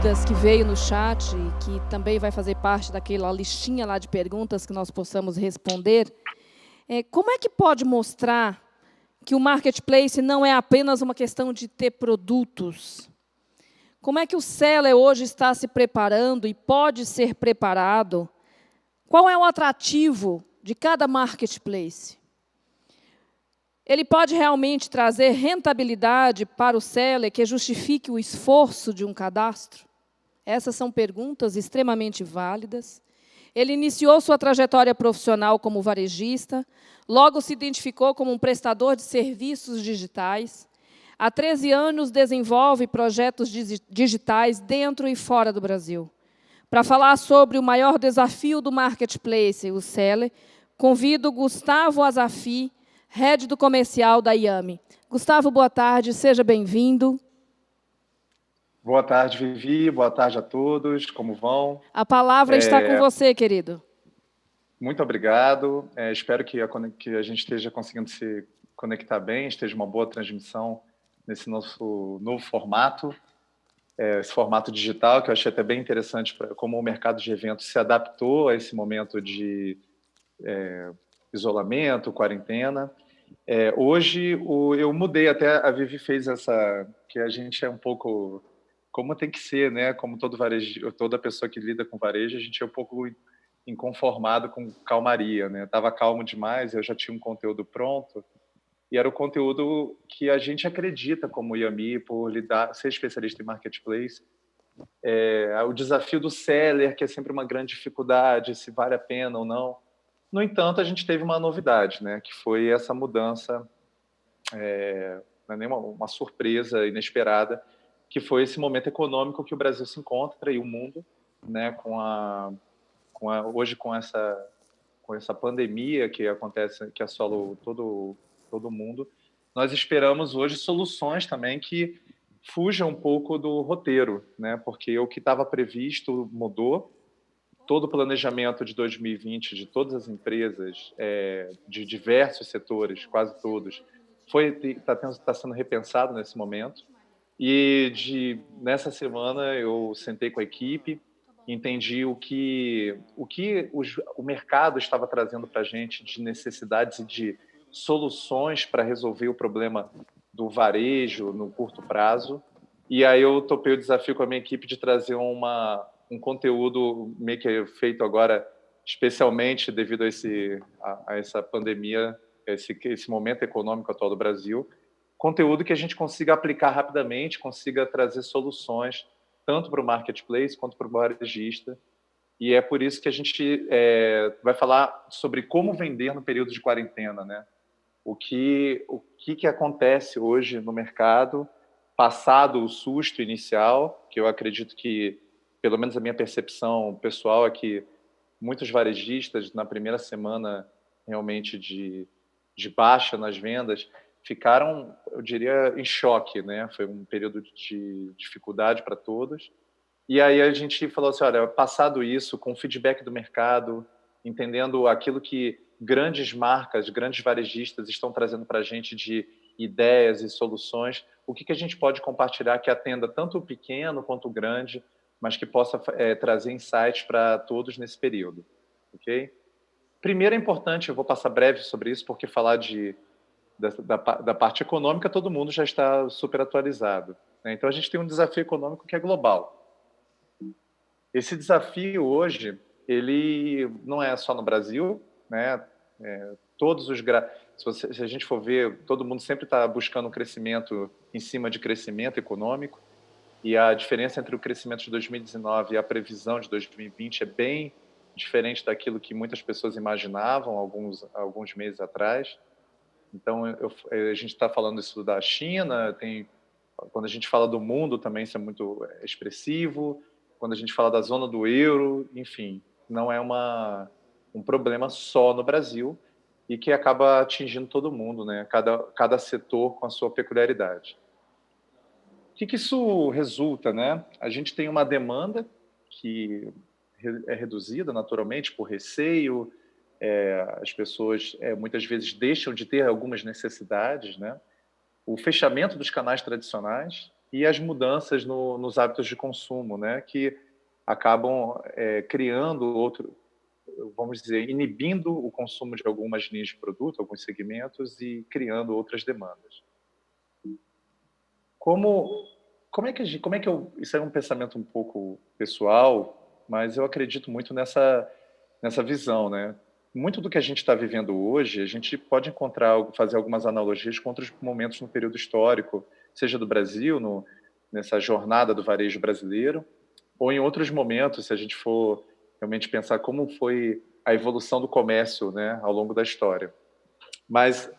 dúvidas que veio no chat, e que também vai fazer parte daquela listinha lá de perguntas que nós possamos responder. Como é que pode mostrar que o marketplace não é apenas uma questão de ter produtos? Como é que o seller hoje está se preparando e pode ser preparado? Qual é o atrativo de cada marketplace? Ele pode realmente trazer rentabilidade para o seller que justifique o esforço de um cadastro? Essas são perguntas extremamente válidas. Ele iniciou sua trajetória profissional como varejista, logo se identificou como um prestador de serviços digitais. Há 13 anos desenvolve projetos digitais dentro e fora do Brasil. Para falar sobre o maior desafio do marketplace, o seller, convido Gustavo Azafi, Head do Comercial da Yame. Gustavo, boa tarde, seja bem-vindo. Boa tarde, Vivi. Boa tarde a todos. Como vão? A palavra está com você, querido. Muito obrigado. Espero que a gente esteja conseguindo se conectar bem, esteja uma boa transmissão nesse nosso novo formato, esse formato digital, que eu achei até bem interessante como o mercado de eventos se adaptou a esse momento de isolamento, quarentena. Hoje eu mudei, até a Vivi fez essa, que a gente é um pouco, como tem que ser, né? Como toda pessoa que lida com varejo, a gente é um pouco inconformado com calmaria, né? Estava calmo demais, eu já tinha um conteúdo pronto, e era o conteúdo que a gente acredita como Yami, por ser especialista em marketplace. O desafio do seller, que é sempre uma grande dificuldade, se vale a pena ou não. No entanto, a gente teve uma novidade, né? Que foi essa mudança, não é nem uma surpresa inesperada, que foi esse momento econômico que o Brasil se encontra e o mundo, né? Hoje com essa pandemia que acontece, que assola todo mundo, nós esperamos hoje soluções também que fujam um pouco do roteiro, né? Porque o que estava previsto mudou. Todo o planejamento de 2020 de todas as empresas, de diversos setores, quase todos, está sendo repensado nesse momento. E nessa semana eu sentei com a equipe, entendi o que o mercado estava trazendo para a gente de necessidades e de soluções para resolver o problema do varejo no curto prazo. E aí eu topei o desafio com a minha equipe de trazer um conteúdo meio que feito agora especialmente devido a essa pandemia, esse momento econômico atual do Brasil, conteúdo que a gente consiga aplicar rapidamente, consiga trazer soluções tanto para o marketplace quanto para o varejista. E é por isso que a gente vai falar sobre como vender no período de quarentena, né? O que acontece hoje no mercado, passado o susto inicial, que eu acredito que, pelo menos a minha percepção pessoal, é que muitos varejistas, na primeira semana realmente de baixa nas vendas, ficaram, eu diria, em choque, né? Foi um período de dificuldade para todos. E aí a gente falou assim, olha, passado isso, com o feedback do mercado, entendendo aquilo que grandes marcas, grandes varejistas estão trazendo para a gente de ideias e soluções, o que a gente pode compartilhar que atenda tanto o pequeno quanto o grande, mas que possa trazer insights para todos nesse período, ok? Primeiro é importante, eu vou passar breve sobre isso, porque falar da parte econômica, todo mundo já está super atualizado, né? Então, a gente tem um desafio econômico que é global. Esse desafio hoje, ele não é só no Brasil, né? Se a gente for ver, todo mundo sempre está buscando um crescimento em cima de crescimento econômico, e a diferença entre o crescimento de 2019 e a previsão de 2020 é bem diferente daquilo que muitas pessoas imaginavam alguns meses atrás. Então, a gente está falando isso da China, quando a gente fala do mundo também isso é muito expressivo, quando a gente fala da zona do euro, enfim, não é um problema só no Brasil e que acaba atingindo todo mundo, né? Cada setor com a sua peculiaridade. O que isso resulta, né? A gente tem uma demanda que é reduzida naturalmente por receio, as pessoas muitas vezes deixam de ter algumas necessidades, né? O fechamento dos canais tradicionais, e as mudanças nos hábitos de consumo, né, que acabam criando outro, vamos dizer, inibindo o consumo de algumas linhas de produto, alguns segmentos, e criando outras demandas. Como é que eu... Isso é um pensamento um pouco pessoal, mas eu acredito muito nessa visão, né? Muito do que a gente está vivendo hoje, a gente pode fazer algumas analogias com outros momentos no período histórico, seja do Brasil, nessa jornada do varejo brasileiro, ou em outros momentos, se a gente for realmente pensar como foi a evolução do comércio, né, ao longo da história. Mas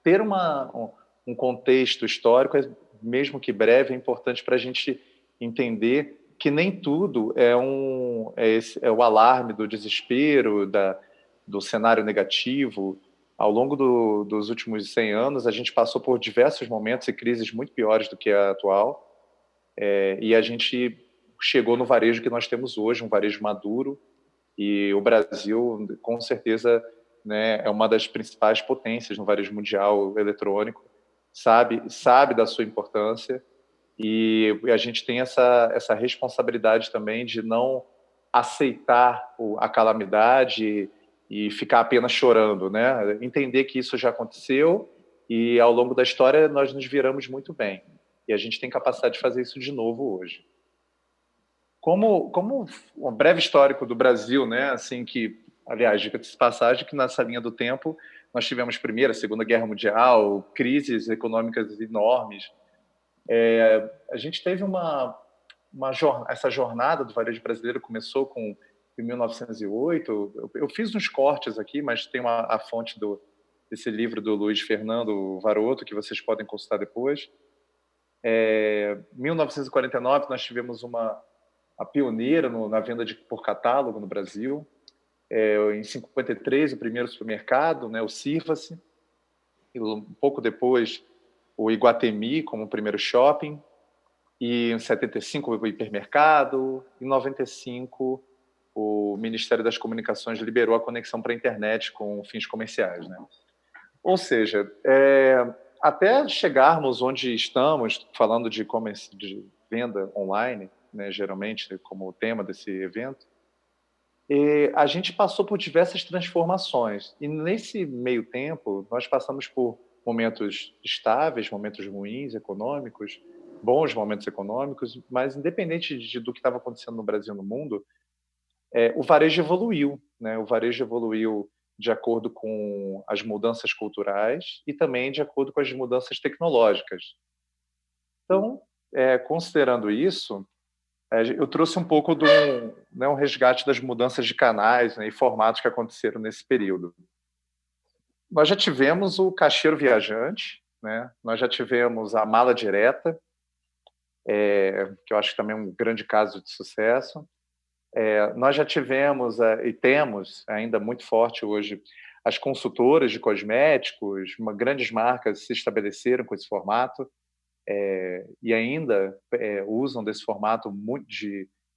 ter um contexto histórico, mesmo que breve, é importante para a gente entender que nem tudo é o alarme do desespero, do cenário negativo. Ao longo dos últimos 100 anos, a gente passou por diversos momentos e crises muito piores do que a atual, e a gente chegou no varejo que nós temos hoje, um varejo maduro, e o Brasil, com certeza, né, é uma das principais potências no varejo mundial eletrônico, sabe da sua importância, e a gente tem essa responsabilidade também de não aceitar a calamidade e ficar apenas chorando, né? Entender que isso já aconteceu e, ao longo da história, nós nos viramos muito bem. E a gente tem capacidade de fazer isso de novo hoje. Como um breve histórico do Brasil, né? Assim que, aliás, diga-se de passagem, que nessa linha do tempo nós tivemos Primeira, Segunda Guerra Mundial, crises econômicas enormes. A gente teve essa jornada do varejo brasileiro começou em 1908. Eu fiz uns cortes aqui, mas tem a fonte desse livro do Luiz Fernando Varoto, que vocês podem consultar depois. Em 1949, nós tivemos a pioneira na venda por catálogo no Brasil. Em 53, o primeiro supermercado, né, o Sirva-se. E um pouco depois, o Iguatemi como o primeiro shopping. E em 75, o hipermercado. Em 95, o Ministério das Comunicações liberou a conexão para a internet com fins comerciais, né? Ou seja, até chegarmos onde estamos, falando de e-commerce, de venda online, né, geralmente como o tema desse evento, a gente passou por diversas transformações. E nesse meio tempo, nós passamos por momentos estáveis, momentos ruins, econômicos, bons momentos econômicos, mas independente do que estava acontecendo no Brasil e no mundo, o varejo evoluiu, né? O varejo evoluiu de acordo com as mudanças culturais e também de acordo com as mudanças tecnológicas. Então, considerando isso, eu trouxe um pouco né, um resgate das mudanças de canais, né, e formatos que aconteceram nesse período. Nós já tivemos o caixeiro viajante, né? Nós já tivemos a mala direta, que eu acho que também é um grande caso de sucesso. Nós já tivemos e temos ainda muito forte hoje as consultoras de cosméticos, grandes marcas se estabeleceram com esse formato e ainda usam desse formato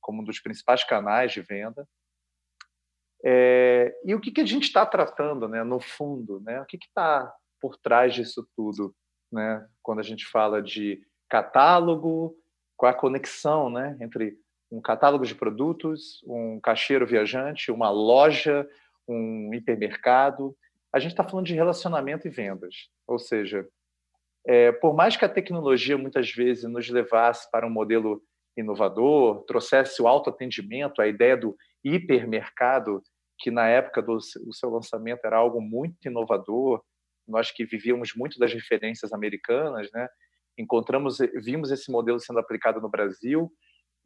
como um dos principais canais de venda. E o que a gente está tratando, né, no fundo, né? O que está por trás disso tudo, né? Quando a gente fala de catálogo, qual a conexão, né, entre um catálogo de produtos, um caixeiro viajante, uma loja, um hipermercado. A gente está falando de relacionamento e vendas. Ou seja, por mais que a tecnologia muitas vezes nos levasse para um modelo inovador, trouxesse o autoatendimento, a ideia do hipermercado, que na época do seu lançamento era algo muito inovador, nós que vivíamos muito das referências americanas, né? Vimos esse modelo sendo aplicado no Brasil,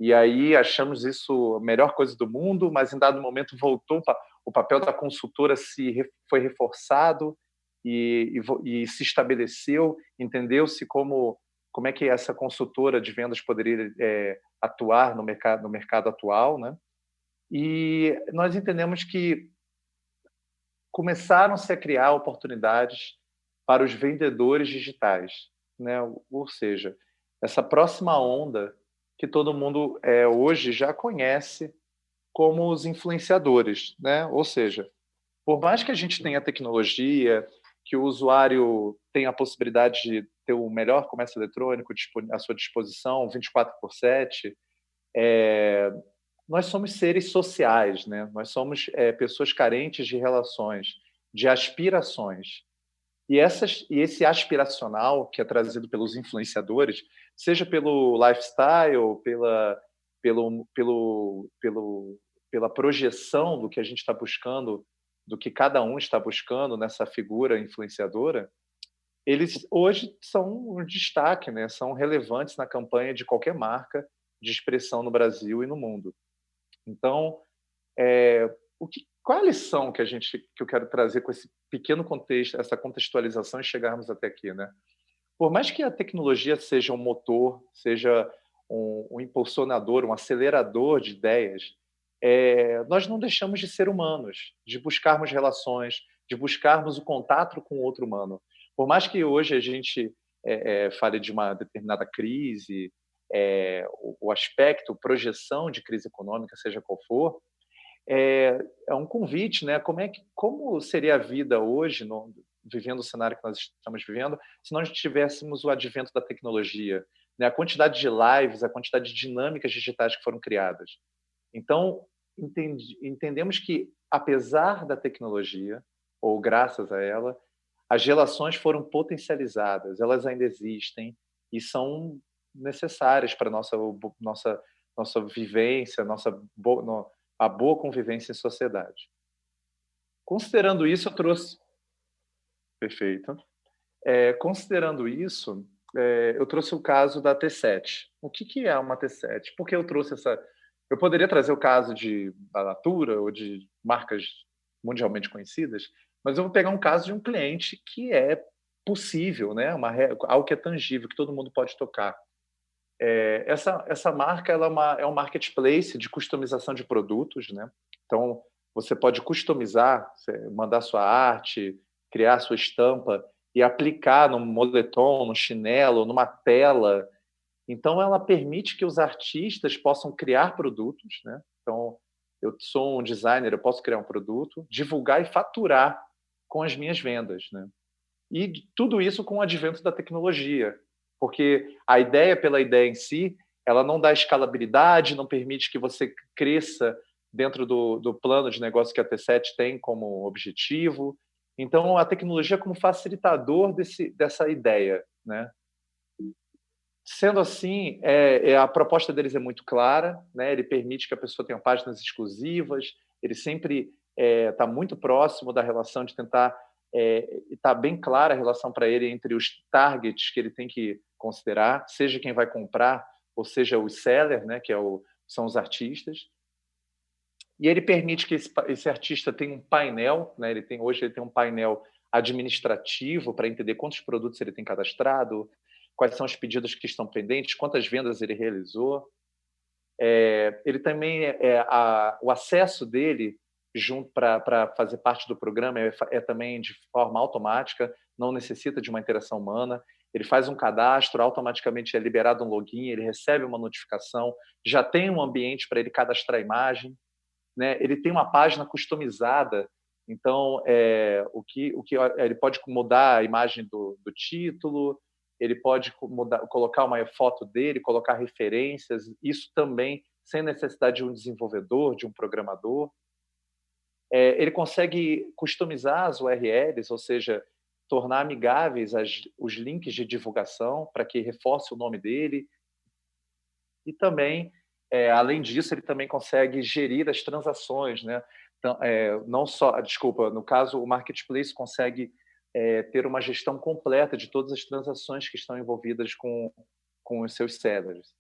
e aí achamos isso a melhor coisa do mundo, mas em dado momento voltou, o papel da consultora foi reforçado e se estabeleceu, entendeu-se como é que essa consultora de vendas poderia atuar no mercado atual, né? E nós entendemos que começaram-se a criar oportunidades para os vendedores digitais, né? Ou seja, essa próxima onda que todo mundo hoje já conhece como os influenciadores, né? Ou seja, por mais que a gente tenha tecnologia, que o usuário tem a possibilidade de ter o melhor comércio eletrônico à sua disposição, 24/7. Nós somos seres sociais, né? Nós somos pessoas carentes de relações, de aspirações. E esse aspiracional que é trazido pelos influenciadores, seja pelo lifestyle, pela projeção do que a gente está buscando, do que cada um está buscando nessa figura influenciadora, eles hoje são um destaque, né? São relevantes na campanha de qualquer marca de expressão no Brasil e no mundo. Então, qual é a lição que eu quero trazer com esse pequeno contexto, essa contextualização e chegarmos até aqui, né? Por mais que a tecnologia seja um motor, seja um impulsionador, um acelerador de ideias, nós não deixamos de ser humanos, de buscarmos relações, de buscarmos o contato com o outro humano. Por mais que hoje a gente fale de uma determinada crise, o aspecto, projeção de crise econômica, seja qual for, é um convite, né? Como seria a vida hoje, vivendo o cenário que nós estamos vivendo, se nós tivéssemos o advento da tecnologia, né? A quantidade de lives, a quantidade de dinâmicas digitais que foram criadas. Então, entendemos que, apesar da tecnologia, ou graças a ela, as relações foram potencializadas, elas ainda existem e são necessárias para a nossa vivência, a boa convivência em sociedade. Considerando isso, eu trouxe... Perfeito. Considerando isso, eu trouxe o caso da T7. O que é uma T7? Por que eu trouxe essa... Eu poderia trazer o caso da Natura ou de marcas mundialmente conhecidas, mas eu vou pegar um caso de um cliente que é possível, né? Algo que é tangível, que todo mundo pode tocar. Essa marca ela é um marketplace de customização de produtos, né? Então, você pode customizar, mandar sua arte, criar sua estampa e aplicar num moletom, num chinelo, numa tela. Então, ela permite que os artistas possam criar produtos, né? Então, eu sou um designer, eu posso criar um produto, divulgar e faturar com as minhas vendas, né? E tudo isso com o advento da tecnologia, porque a ideia pela ideia em si, ela não dá escalabilidade, não permite que você cresça dentro do plano de negócio que a T7 tem como objetivo. Então, a tecnologia é como facilitador dessa ideia, né? Sendo assim, a proposta deles é muito clara, né? Ele permite que a pessoa tenha páginas exclusivas, ele sempre está muito próximo da relação de tentar... está bem clara a relação para ele entre os targets que ele tem que considerar, seja quem vai comprar, ou seja, os sellers, né? São os artistas. E ele permite que esse artista tenha um painel, né? Hoje ele tem um painel administrativo para entender quantos produtos ele tem cadastrado, quais são os pedidos que estão pendentes, quantas vendas ele realizou. Ele também o acesso dele junto para fazer parte do programa também de forma automática, não necessita de uma interação humana. Ele faz um cadastro, automaticamente é liberado um login, ele recebe uma notificação, já tem um ambiente para ele cadastrar a imagem, né? Ele tem uma página customizada, então ele pode mudar a imagem do título, ele pode colocar uma foto dele, colocar referências, isso também sem necessidade de um desenvolvedor, de um programador. Ele consegue customizar as URLs, ou seja, tornar amigáveis os links de divulgação para que reforce o nome dele. E também, além disso, ele também consegue gerir as transações, né? Então, não só, desculpa, no caso, o marketplace consegue ter uma gestão completa de todas as transações que estão envolvidas com os seus sellers.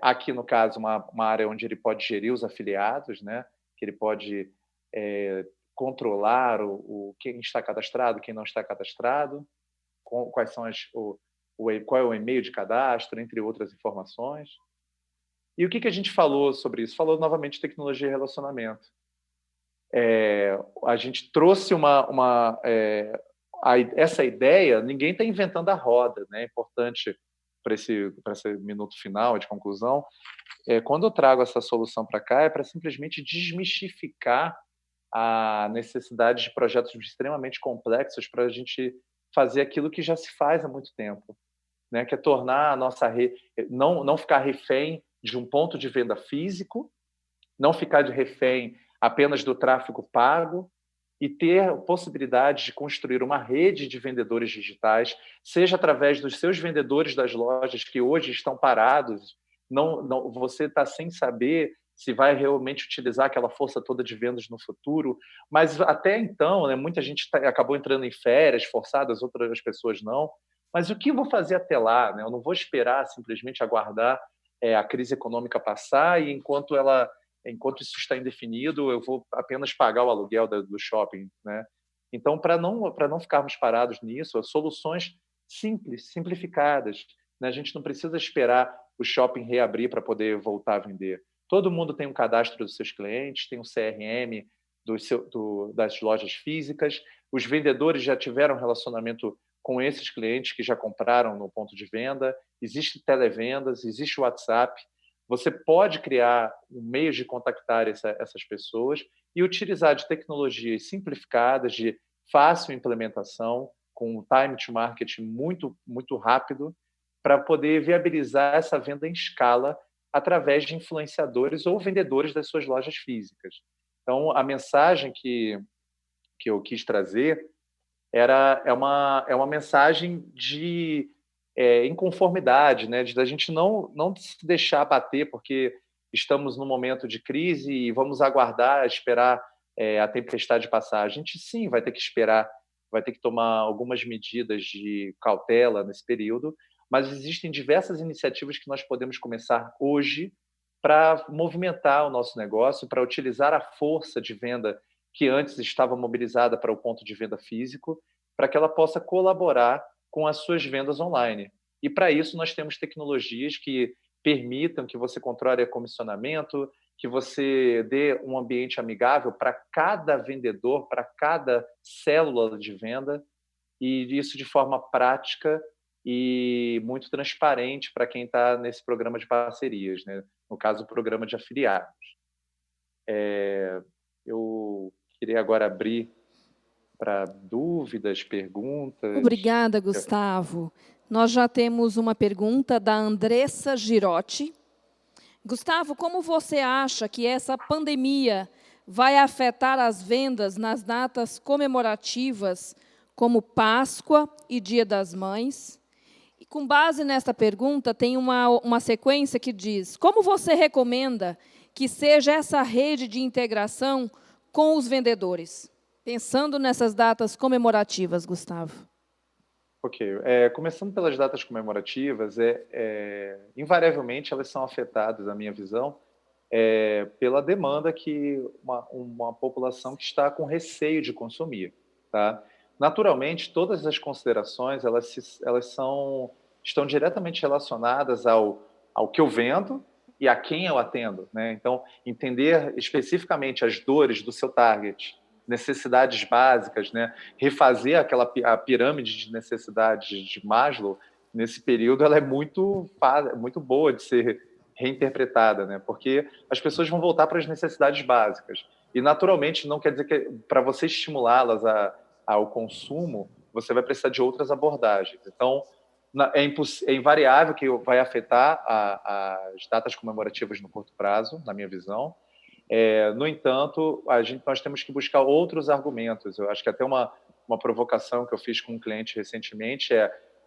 Aqui, no caso, uma área onde ele pode gerir os afiliados, né? Que ele pode controlar quem está cadastrado, quem não está cadastrado, quais são qual é o e-mail de cadastro, entre outras informações. E o que a gente falou sobre isso? Falou novamente de tecnologia e relacionamento. A gente trouxe essa ideia, ninguém está inventando a roda, né? É importante para esse minuto final de conclusão. Quando eu trago essa solução para cá, é para simplesmente desmistificar a necessidade de projetos extremamente complexos para a gente fazer aquilo que já se faz há muito tempo, né? Que é tornar a nossa rede, não ficar refém de um ponto de venda físico, não ficar de refém apenas do tráfego pago e ter a possibilidade de construir uma rede de vendedores digitais, seja através dos seus vendedores das lojas que hoje estão parados, você está sem saber se vai realmente utilizar aquela força toda de vendas no futuro, mas até então, né, muita gente acabou entrando em férias forçadas, outras pessoas não, mas o que eu vou fazer até lá? Né? Eu não vou esperar simplesmente aguardar a crise econômica passar e enquanto isso está indefinido, eu vou apenas pagar o aluguel do shopping, né? Então, para não ficarmos parados nisso, soluções simples, simplificadas, né? A gente não precisa esperar o shopping reabrir para poder voltar a vender. Todo mundo tem um cadastro dos seus clientes, tem um CRM das lojas físicas, os vendedores já tiveram relacionamento com esses clientes que já compraram no ponto de venda, existe televendas, existe o WhatsApp. Você pode criar um meio de contactar essas pessoas e utilizar de tecnologias simplificadas, de fácil implementação, com um time to market muito, muito rápido, para poder viabilizar essa venda em escala através de influenciadores ou vendedores das suas lojas físicas. Então, a mensagem que eu quis trazer é uma mensagem de inconformidade, né? De a gente não se deixar bater porque estamos num momento de crise e vamos aguardar, esperar a tempestade passar. A gente sim vai ter que esperar, vai ter que tomar algumas medidas de cautela nesse período, mas existem diversas iniciativas que nós podemos começar hoje para movimentar o nosso negócio, para utilizar a força de venda que antes estava mobilizada para o ponto de venda físico, para que ela possa colaborar com as suas vendas online. E para isso nós temos tecnologias que permitam que você controle o comissionamento, que você dê um ambiente amigável para cada vendedor, para cada célula de venda, e isso de forma prática e muito transparente para quem está nesse programa de parcerias, né? No caso, o programa de afiliados. Eu queria agora abrir para dúvidas, perguntas. Obrigada, Gustavo. Nós já temos uma pergunta da Andressa Girotti. Gustavo, como você acha que essa pandemia vai afetar as vendas nas datas comemorativas, como Páscoa e Dia das Mães? E com base nesta pergunta, tem uma sequência que diz: como você recomenda que seja essa rede de integração com os vendedores? Pensando nessas datas comemorativas, Gustavo. Ok. Começando pelas datas comemorativas, invariavelmente elas são afetadas, na minha visão, pela demanda que uma população que está com receio de consumir. Tá? Naturalmente, todas as considerações estão diretamente relacionadas ao que eu vendo e a quem eu atendo. Né? Então, entender especificamente as dores do seu target, necessidades básicas, né? Refazer a pirâmide de necessidades de Maslow, nesse período, ela é muito boa de ser reinterpretada, né? Porque as pessoas vão voltar para as necessidades básicas. E, naturalmente, não quer dizer que para você estimulá-las ao consumo, você vai precisar de outras abordagens. Então, é invariável que vai afetar as datas comemorativas no curto prazo, na minha visão. No entanto, nós temos que buscar outros argumentos. Eu acho que até uma provocação que eu fiz com um cliente recentemente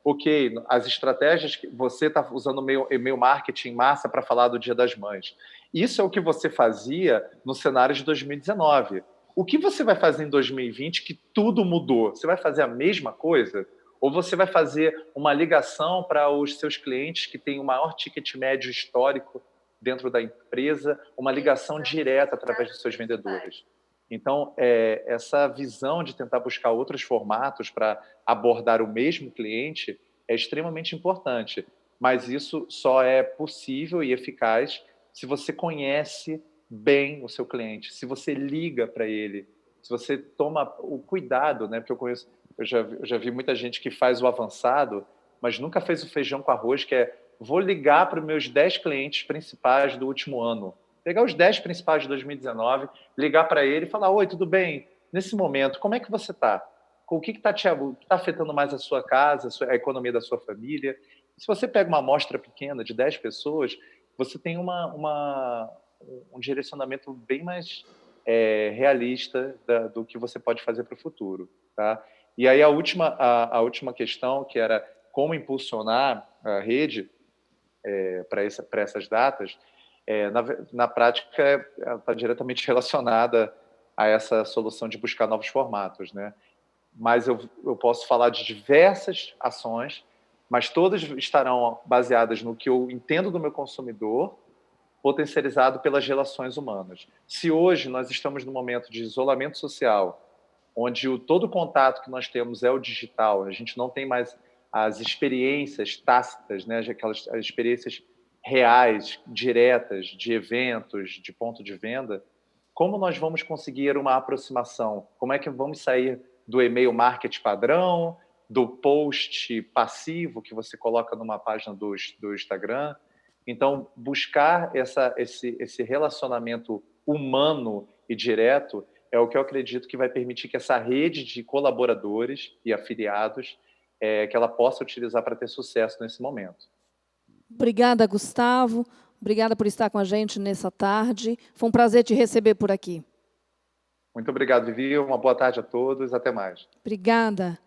ok, as estratégias que você está usando e-mail marketing em massa para falar do Dia das Mães. Isso é o que você fazia no cenário de 2019. O que você vai fazer em 2020 que tudo mudou? Você vai fazer a mesma coisa? Ou você vai fazer uma ligação para os seus clientes que têm o maior ticket médio histórico dentro da empresa, uma ligação direta através dos seus vendedores? Então, essa visão de tentar buscar outros formatos para abordar o mesmo cliente é extremamente importante, mas isso só é possível e eficaz se você conhece bem o seu cliente, se você liga para ele, se você toma o cuidado, né? Porque eu já vi muita gente que faz o avançado, mas nunca fez o feijão com arroz, que vou ligar para os meus 10 clientes principais do último ano. Pegar os 10 principais de 2019, ligar para ele e falar: oi, tudo bem? Nesse momento, como é que você está? O que está afetando mais a sua casa, a economia da sua família? Se você pega uma amostra pequena de 10 pessoas, você tem um direcionamento bem mais realista do que você pode fazer para o futuro. Tá? E aí a última questão, que era como impulsionar a rede para essas datas, na prática está diretamente relacionada a essa solução de buscar novos formatos, né? Mas eu posso falar de diversas ações, mas todas estarão baseadas no que eu entendo do meu consumidor, potencializado pelas relações humanas. Se hoje nós estamos num momento de isolamento social, onde todo o contato que nós temos é o digital, a gente não tem mais as experiências tácitas, né, as experiências reais, diretas, de eventos, de ponto de venda, como nós vamos conseguir uma aproximação? Como é que vamos sair do e-mail marketing padrão, do post passivo que você coloca numa página do Instagram? Então, buscar esse relacionamento humano e direto é o que eu acredito que vai permitir que essa rede de colaboradores e afiliados que ela possa utilizar para ter sucesso nesse momento. Obrigada, Gustavo. Obrigada por estar com a gente nessa tarde. Foi um prazer te receber por aqui. Muito obrigado, Vivi. Uma boa tarde a todos. Até mais. Obrigada.